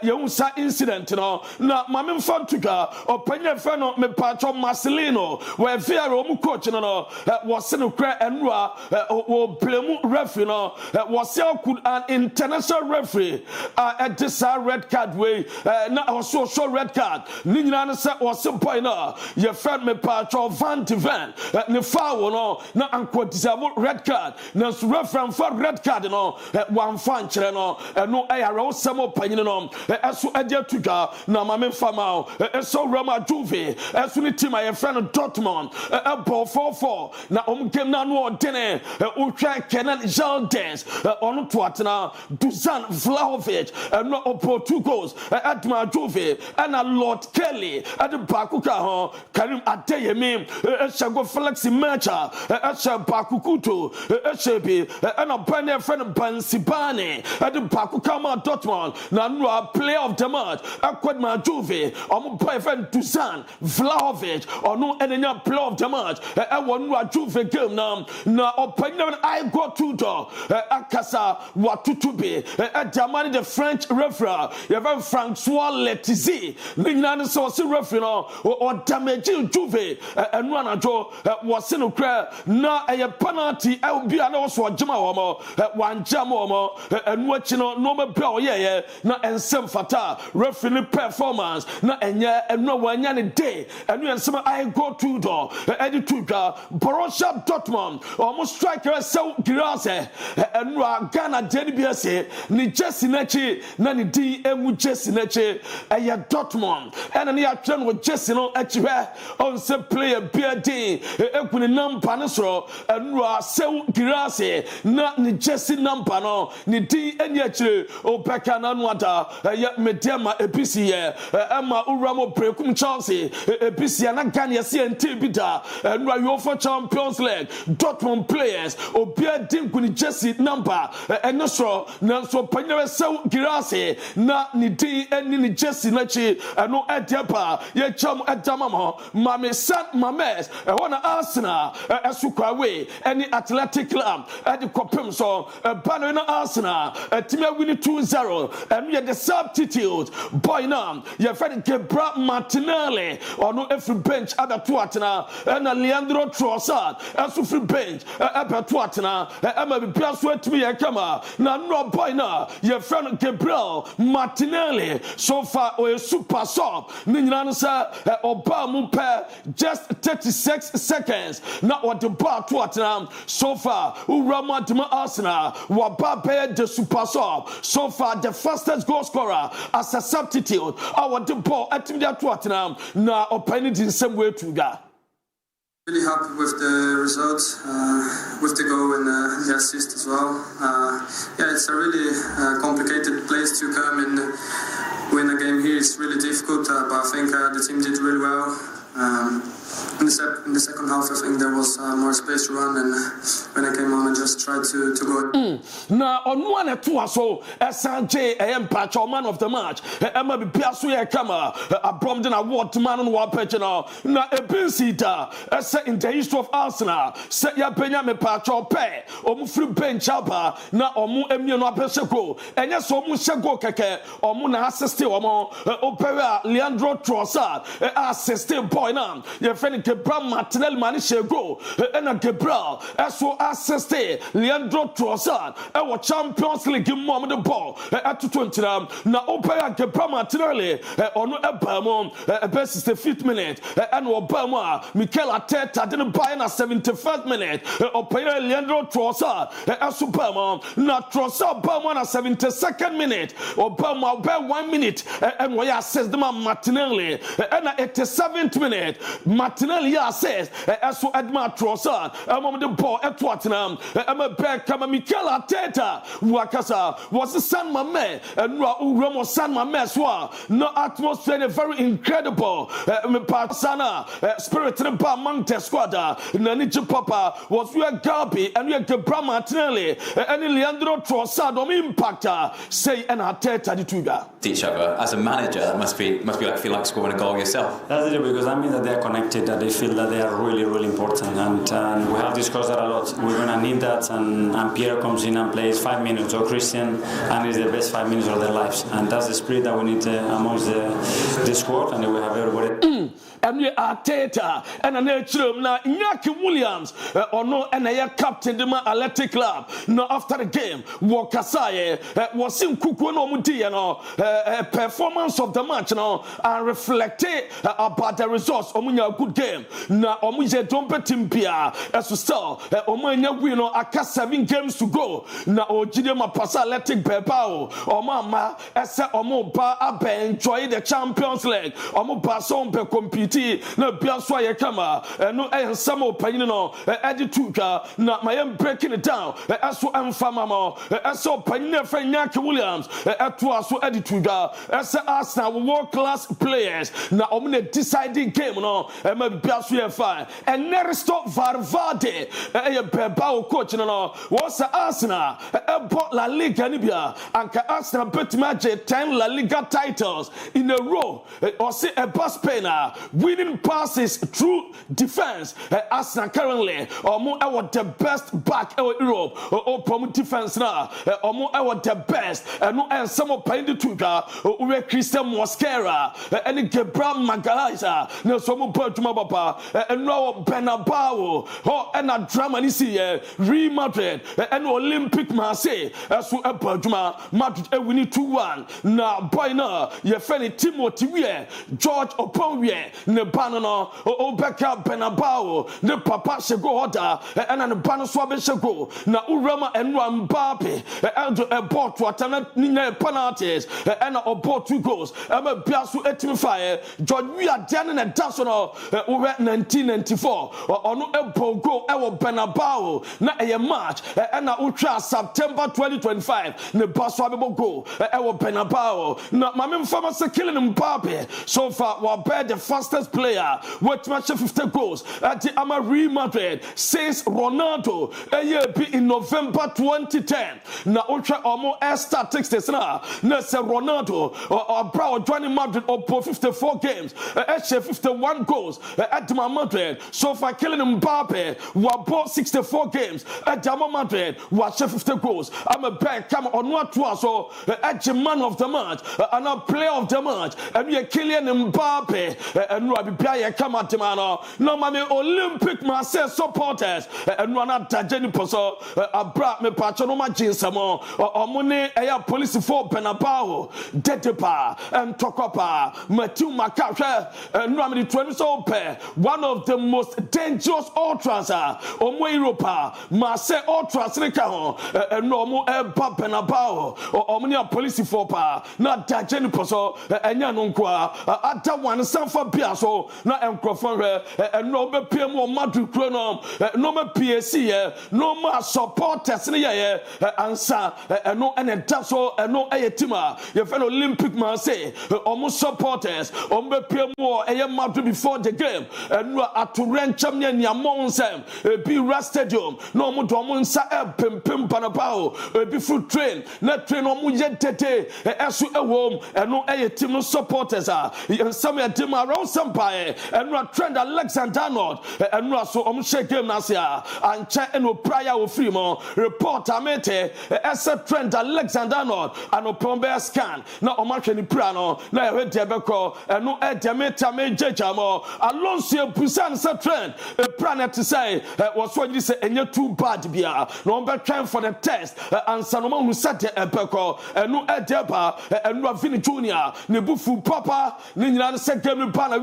Yonsa incident, no, now Mamma Fantuga, or Pena Fano, me Pacho Marcelino, where via Romu coach no was no cry and or blame referee no was could an international referee at this red card way na also show red card ninina say was point no your friend me Pacho Van de Ven ne foul no na anko deserve red card na referee for red card no one fan kire no no ayaro samo panyin no eso adia tuga na mame fama eso Roma Juve eso Suni team my friend Dortmund ball 4-4 na game na no dene Ultra Kenan Jaldens on Twatna Dusan Vlahovic no opo 2 goals at Juve and a Lord Kelly at the Bakuka Karim Adeyemi Shago Flexi Matcha at Bakukuto Shebi and a brand friend Bansibane at the Bakukama Dortmund na player of the match Aquad Juve or my friend Dusan Vlahovic or no any player of the match I want Juve game now na opinion I go to Akasa Watutube at Jamani the French referee you have Francois Letizi Ningnan so referee or damage Juve and Ranajo was in na a penalty I will be an also Jama one Jamo and watching no more yeah na and some fata referee performance na and no one day and we some I go to Edituga Borussia Dortmund almost striker so Girase and Ghana JBS ni Jesse Nechi na ni DM Jesse Nechi ya Dortmund and ni atran with Jesse no echiwe on se player BD ekuni number no so and so Girase na ni Jesse number no ni D eni achire opeka na nwada ya mediama episi ye ama uramo prekum Chelsea episi na Ghana yesi enti bida and UEFA Champions League Dortmund players obia dinkuni Jesse number and so na so panyewe so Girase na ni D eni ni Jesse na chi no edepa ye cham edamamo mame sant mames e wona Arsenal esukwa we any Athletic Club at the kopem so bano na Arsenal team win 2-0 and we the substitute boy now your friend Gebra Martinelli or no every bench at the Tuatena and Leandro Trossard as free bench at Tuatena and maybe pass with me a camera now no boy now your friend Gabriel Martinelli so far or a super sub Ninansa Obama pair just 36 seconds not what the bar Tuatena so far who Ramadima Arsenal Wababe the super sub so far the fastest goal scorer as a substitute our the ball at the Tuatena now opening in some way to that. Really happy with the results, with the goal and the assist as well. Yeah, it's a really complicated place to come and win a game here. It's really difficult, but I think the team did really well. In the second half, I think there was more space to run, and when I came on, I just tried to go. Now, on 1 or 2 so, Asante Kotoko, man of the match, Emma Piasu Kama, a Bromden award man on one page now. Now, a Binsita, in the history of Arsenal, set ya Benjamin Pacho Pay, free bench chapa, now Omu Emino Peseko, and yes, Omu Sego Keke, Omuna assisted Omo, Opera Leandro Trossard, assisted boy now, your friend Gabriel Martinelli Manisha go, and a Gabriel, as well assisted Leandro Trossard, our Champions League moment the ball at 20 now Opera Gabriel Martinelli on Obama, best is the 5th minute, and Obama, Mikel Arteta didn't buy in a 71st minute, Opera Leandro Trossard, as Obama, not Trossard, Obama, a 72nd minute, Obama, about 1 minute, and we assess them Martinelli, and at 87th minute, Martinelli says, as for Edmar Trossard, the ball at Tottenham, I'm a back, come Mikel Arteta, Wakasa, was the San Mame, and Ramos San Mame, no atmosphere, very incredible, Pasana, spirit among the squad, Nanichi Papa, was we are Gabi, and we are Gabriel Martinelli, and Leandro Trossard, impactor, say, and Arteta, the Tuga. Each other as a manager, that must be like feel like scoring a goal yourself. That's it, because I mean that they are connected, that they feel that they are really, really important, and we have discussed that a lot. We're gonna need that, and Pierre comes in and plays 5 minutes, or Christian, and it's the best 5 minutes of their lives, and that's the spirit that we need amongst the squad, and we have everybody. And we are Arteta and a nature now Iñaki Williams or no and a captain the Athletic Club. Now after the game, Wakasaye was in Kukuno Mudi, performance of the match now and reflected about the result. results omunya good game na omuje dompe team pia eso still omanya win no aka 7 games to go na ojide mapasa athletic pepao omama ese omoba abe enjoy the Champions League omoba so mpe compete na bia so aye kama no ensam opanyin no edi tuka na mayem breaking it down eso emfama mo eso opanyin fa Nyaki Williams eto aso edi tuka ese Arsenal world class players na omne deciding game no ma bia so ye fine and Neresto Varvade Bebao coach no was Arsenal La Liga Nibia and Arsenal bet match 10 La Liga titles in a row or say a bus painer winning passes through defense Arsenal currently the best back in Europe or promote defense now or the best and some of Pain the Tuga or Christian Mosquera and Gabriel Magalhaes no some Bertuma Papa and no Benabao and a drama this year Real Madrid and Olympic Marseille as well Bertuma Madrid we need 2-1 now boy now your friend Timothy George Oponwe ne banana Obeka Benabao ne Papa Shego Oda and an Bano Swabe Shego na Urama and Mbappe and a ball to attempt penalties and a ball 2 goals I'm a Biasu Etim Fire John we are done in a Dasono over 1994 or no go ever Benabao na a match and a ultra September 2025 ne Baswabo go ever Benabao na Mamim Farmers killing Mbappe so far were the fastest player with match 50 goals at the Real Madrid since Ronaldo a year in November 2010 na ultra almost statistics na say Ronaldo or Brown joining Madrid or 54 games 51 goals at the Madrid so far killing Mbappe were bought 64 games at the Madrid was 50 goals I'm a back come on what was so at the man of the match and a player of the match and we are killing Mbappe and Robbie Pia come at the man no mami Olympic Marseille supporters and one at Tajani Poso a brat me patronoma jinsamo or money a police for Benabao Dedepa and Tokopa Matthew Makasha and Ramadi 20 one of the most dangerous ultras Omo Europa Marseille ultras and normal Benabao or Omnia police for pa not Tajani Poso and Yanunkwa at one San Fabiaso not Encrophone and no PM or Madrid Chronom no more PSC no more supporters answer and no and Tasso and no Ayatima your fellow Olympic Marseille almost supporters on the PM war a Madrid before the game and no at to rent champion Yamonsem be Ras Stadium no more Domonsa Pim Panapao be foot train not train on Mujete as you a home and no Ayatim supporters are and some team around Sampae and no trend Alexander Arnold and no so game Nasia and check and no prior of Fremont report Amete as a trend Alexander Arnold and no Pombe scan na Omakeni Prano na Debeko and no Edemeta Jamo Alonso Busan sa trend a planet to say was what you say and you're too bad bia no trying for the test and Sanoma who sat Ebeko and no Edeba and no Vini Junior Nebufu Papa Nina second panel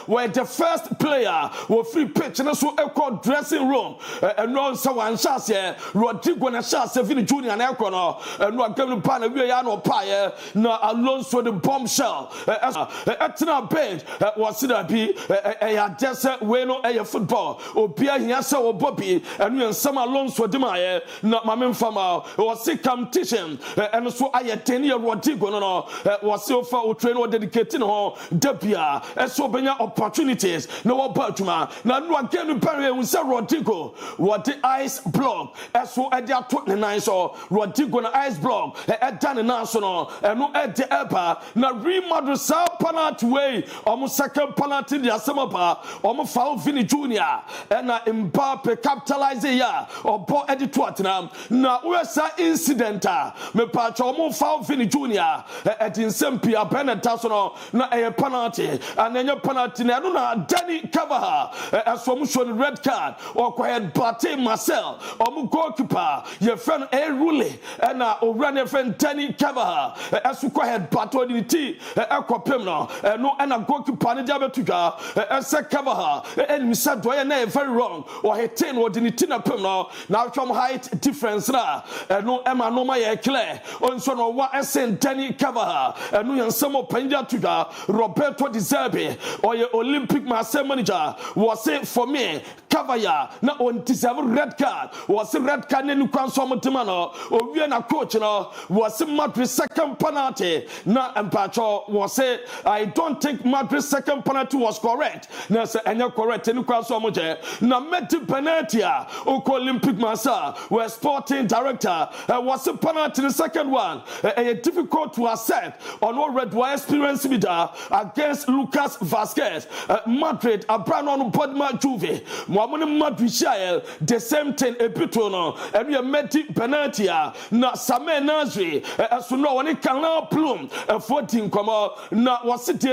where the first player were free pitch and so a dressing room and no someone shots here Rodrigo and shots Vini Junior and Econo and no government panel no pie no Alonso the bombshell at our bench was it be a desert way no a football or Pia Yasa or Bobby and we some Alonso Demaye not my fama was sick competition and so I had 10-year Rodrigo no was so far train or dedicated no Debia and so many opportunities no Bertuma now no again to Barry we say Rodrigo what the ice block as so at their 29 so Rodrigo na ice block at Dan National and no at the Eba na Real Madrid sa penalty way almost second penalty the Asamapa almost foul Vini Junior and na Mbappe capitalize ya or ball at the Tottenham na USA incident me patch almost foul Vini Junior at in Sempia Benetasono na a penalty and then your penalty na Danny cover as from showing red card or quiet Bate Marcel or goalkeeper your friend A Rule and run your friend Danny cover as you quiet Bato in the tea no and a goalkeeper bebe tuga ese cover her and mi said doye na very wrong or he ten or dinitina pem no now from height difference na no ema no ma ye clear on so no wa ese ntani cover her no yan samo panja tuga Roberto Di Zerbi or ye Olympic master manager was say for me cover ya na on deserve red card was red card ne kwan so motema no owie na coach no was Madrid second penalty na empacho was say I don't think Madrid's second penalty was correct. Na say enya correct any kwa so moje. Na meti penalty a Olympic Massa where sporting director was a penalty the second one. Difficult to accept on all red wire experience with against Lucas Vasquez. Madrid abrano on Podma Juve. Mwamune Madrid shire the same thing epitono and we meti penalty na Same Nasri as you know when it can now plume 14 come na was it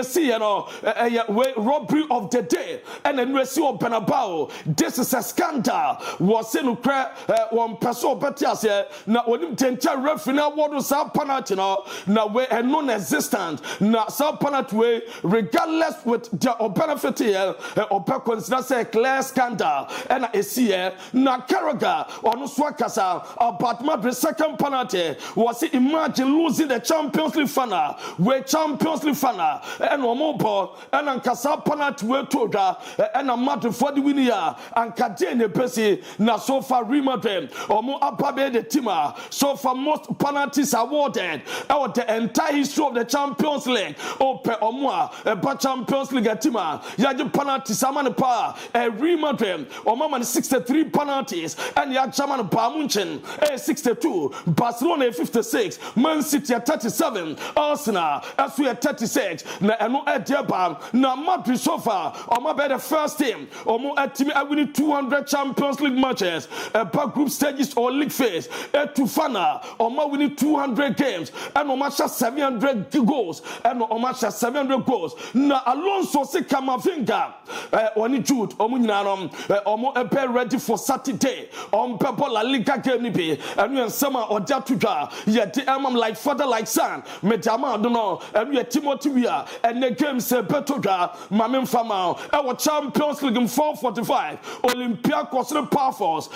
robbery of the day and then we see Benabao. This is a scandal. Was in one person betias na onim tencha referee na what sa penalty na we non-existent na sa penalty way regardless with the benefit here or consider say clear scandal and a see na Carragher on swakasa about Madrid second penalty was it imagine losing the Champions League final where Champions League final and one more ball and ankasa penalty we toga and a matter for the winner and kadene pesi na so far Real Madrid omo ababe the team so far most penalties awarded out the entire history of the Champions League ope omo a Champions League team ya the penalties amane pa Real Madrid omo man 63 penalties and ya German Bayern Munich 62 Barcelona 56 Man City 37 Arsenal as we 36 na eno ediaba na Madrid so far omo be the first team omo team winning 200 Champions League matches back group stages or league phase to final omo winning 200 games and omo shot 700 goals and omo shot 700 goals na Alonso se Camavinga oni Jude omo nyina no omo be ready for Saturday on Pep La Liga game ni be and we sama odia tudwa ye de amam like father like son medama do no and we Timothy Weah and the game se betoga mame fama our Champions League in 445 Olympiacos and Pafos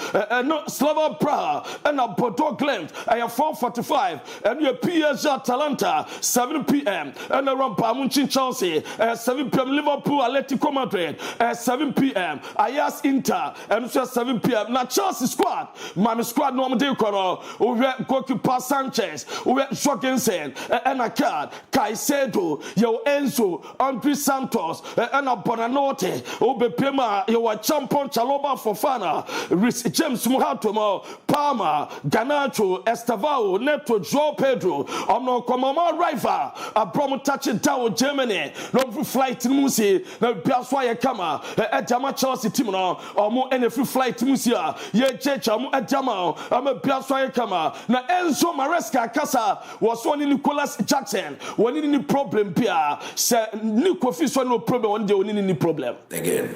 no Slava Praha and a Bordeaux Glimt at 445 and we PSG Atalanta 7 p.m. and around Bayern Chelsea 7 p.m. Liverpool Atletico Madrid 7 p.m. Ajax Inter and 7 p.m. na Chelsea squad mame squad no dey kono we goalkeeper Sanchez we Jorgensen and a card Caicedo yo Enzo Andre Santos and a Bonanote Obepema yo champion Chaloba Fofana Rhys James Muhatomo Palmer Garnacho Estevao Neto Joao Pedro omno komama rival abrom touch down Germany no flight musi na biaswa ye kama Jama Chelsea team no omo free flight musi ye checha mo Jama am biaswa ye kama na Enzo Maresca Kasa was one Nicholas Jackson one any problem pia say Nico Fiso no problem one day one any problem again.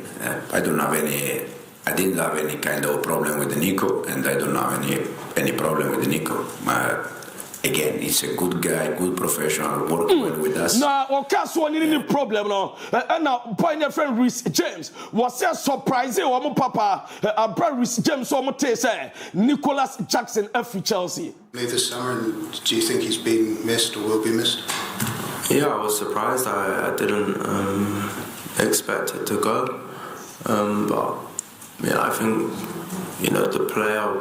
I didn't have any kind of problem with the Nico, and I don't have any problem with the Nico. Again, he's a good guy, good professional, working well with us. Now, Okaso any problem no. And now, point your friend Rhys James was a surprise. Omo papa, Rhys James omo say Nicholas Jackson for Chelsea. This summer, and do you think he's been missed or will be missed? Yeah, I was surprised. I didn't expect it to go, but yeah, I think the player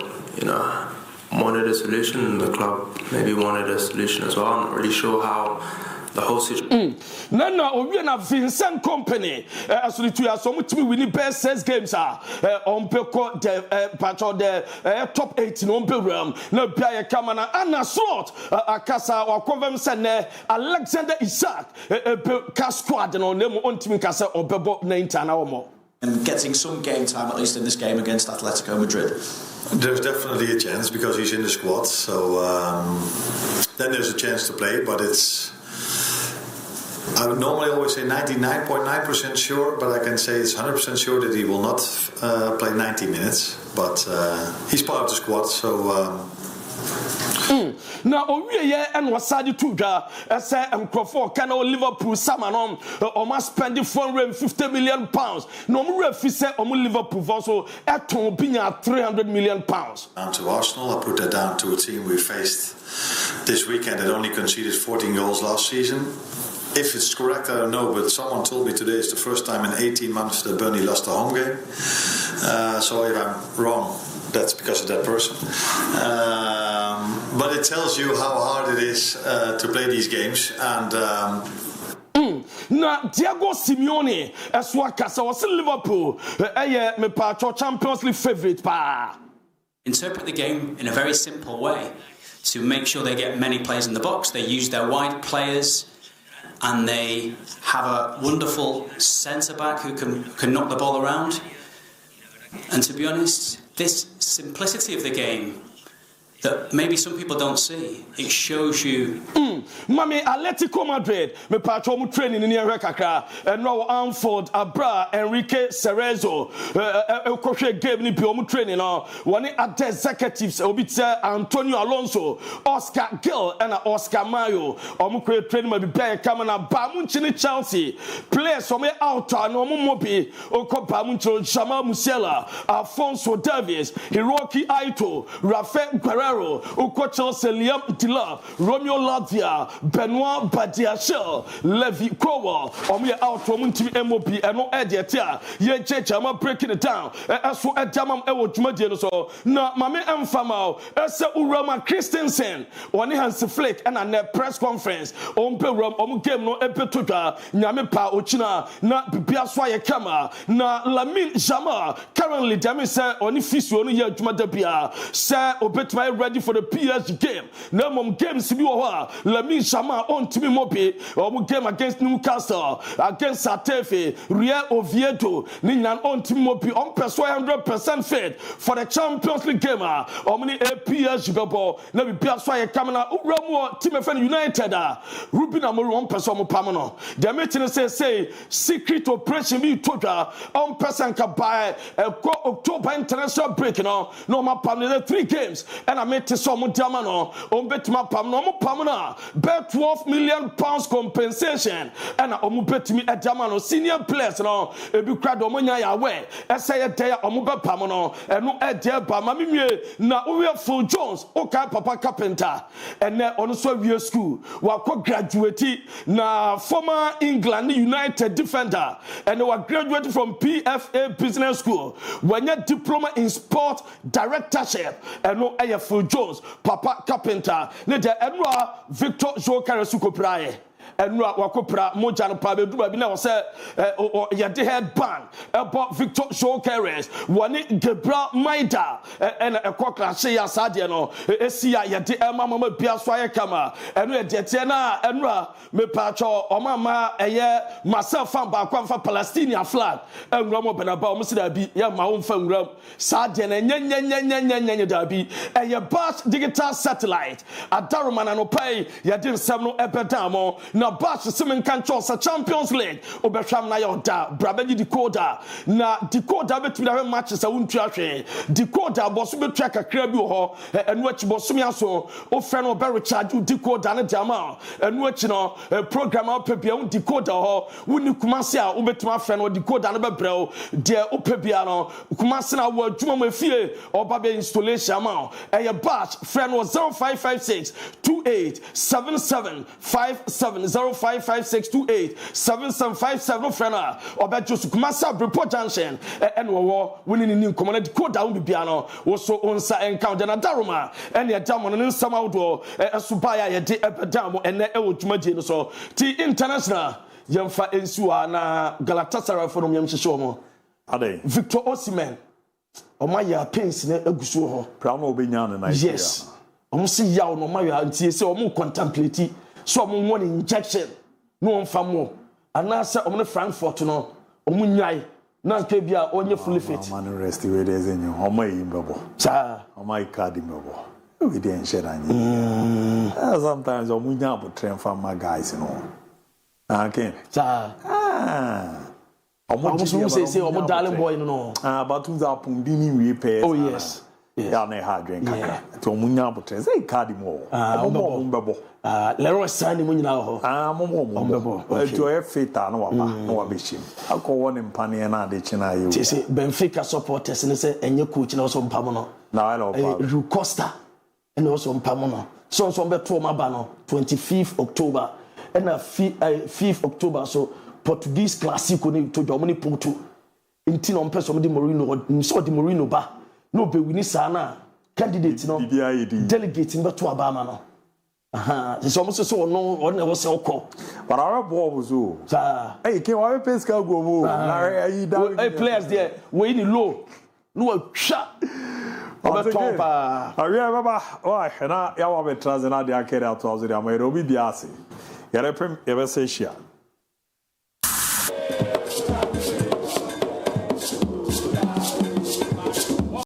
wanted a solution. The club maybe wanted a solution as well. I'm not really sure how the whole situation. No, we na Vincent Company. As we are so much we need best 6 games on Peko the top 8 in realm. No Pia Kamana Anna Slot Akasa or Convem Alexander Isaac Casquad and on them on Team Casa or Bebo 9 or more. And getting some game time, at least in this game against Atletico Madrid. There's definitely a chance because he's in the squad. So then there's a chance to play, but it's. I would normally always say 99.9% sure, but I can say it's 100% sure that he will not play 90 minutes. But he's part of the squad, so Now, Owie and was sad to ga, say, Crawford can Liverpool Samanon, almost spending £450 million. No more officer on Liverpool also at Tombina £300 million. Down to Arsenal, I put that down to a team we faced this weekend that only conceded 14 goals last season. If it's correct, I don't know, but someone told me today it's the first time in 18 months that Burnley lost a home game. So if I'm wrong, that's because of that person. But it tells you how hard it is to play these games. And na Diego Simeone as Wakasa was Liverpool me pa Champions League favorite pa. Interpret the game in a very simple way to make sure they get many players in the box. They use their wide players and they have a wonderful centre-back who can knock the ball around. And to be honest, this simplicity of the game that maybe some people don't see, it shows you. Mami Atletico Madrid, me patro mu training in here kakra, and now Anfield, Abra, Enrique Cerezo, Koche game ni bi training now. One at executives, obitse Antonio Alonso, Oscar Gil, and Oscar Mayo. Omu create training maybe be come na ba mu chini Chelsea. Players from out no mu mobi, oko ba mu chini Jamal Musiala, Alfonso Davies, Hiroki Aito, Rafael Guerrero, Uko Chelsea, Liam Delap, Romeo Latvia, Benoit Badiachel, Levi Crowell, Omi out from MOP, and no Ediatia, Ye Jama breaking it down, as for a Jamam Ewo Jumadian so, na Mame Mfamao, Esa Urama Christensen, one hands flick and a press conference, Rum, game no Epetuka, Nyamepa Uchina, na Biaswaya Kama, na Lamin Jama, currently Damisa, only fish only year Jumadabia, Sir Obetma ready for the PSG game. No more games to be over. Lamin Shama on Timmy Mopi, or game against Newcastle, against Satefe, Real Oviedo, Ninan on Timmy Mopi, on 100% fit for the Champions League game. Or many PSG ball, never be a swire coming out. Ramo, Team FN United, Ruben Amoru on person Pamano. The meeting say secret operation be total on person can buy October international break. No more Pamela 3 games. And I made some Damano on Betma Pam no Pamana, bet £12 million compensation. And I bet me a Damano senior players no, a big crowd of money away. I say a day on Muba Pamano, and no a dear Bamami, now we are full Jones, okay, Papa Carpenter, and then also we school, while graduate na former England United defender, and they were graduated from PFA Business School. When your diploma in sport directorship, and no full Jones, Papa Carpenter, Nede Enra Victor Joker Sukoprae. And Wakopra Mojano Pabe Duba Bina was Yadi head ban about Victor Jokeres, one Gebra Maida, and a cockla Shea Sadiano, Esia Yadi Mama Piaswaya Kama, and we Jetiana, Enra, me Pacho, or Mama, a year, myself found by Quanfa Palestinian flag, and Ramo Benaba, Mr. B, yeah, my own phone rum, Sadian, and Yen Dabi, and your Bosch digital satellite, a Daruman and Opay, Yadin Samno Epidamo. Na Bash Simon Control sa Champions League Obesham na yoda Brabeji decoder na decoder betimi da matches a wuntua hwe decoder boso betua kakra bi ho enu achi boso mi aso o fe no be recharge decoder na diama enu achi no program a pebia un decoder ho wuni kumase a obetuma afe no decoder na bebreo de o pebia no kumase na wo adwuma mafie oba be installation ma e Bash friend was 0556 287757 0556287757 friend or bet just Kumasa report junction and war winning in command code down the piano also on sa encounter na Daruma and ya damon in some outdoor subaya ya de epidamo and e wotuma so ti international yamfa ensuwa na Galatasaray for yam hihyo ade Victor Osimhen omaya pains na agusu ho prano obenya na Nigeria yes omusi yaw no omaya ntie se omu contemplate so omu one injection no mfamo anasa omu Frankfurt no omu nyai na nke bia onye fully fit man rest we dey zenyo omu yimbebo cha omu ikadi mbebo we dey share anyi sometimes omu nya abo train for my guys no okay cha omu say omu darling boy no but who's up pundi ni we pay oh yes ya na ha adwen kaka to munya botre say card mo omo Leroy Sane mo nyina ho mo to e fita na wa be shim akọ won mpane na ade china yo say Benfica supporters ne say enye coach na so mpamo no na I love Ru Costa ene so mpamo no so be to ma ba no 25th October and 5th October so Portuguese Classico ni to Germany Porto inti no mpe so di Mourinho ba no be wini sana candidate no delegate no to abama no so almost so no on was so call but our ball was so hey can we pace go go hey players there we in low no sha Baba why na ya wa be transit na dia carry out to us the Nairobi biase yare prem e be say shia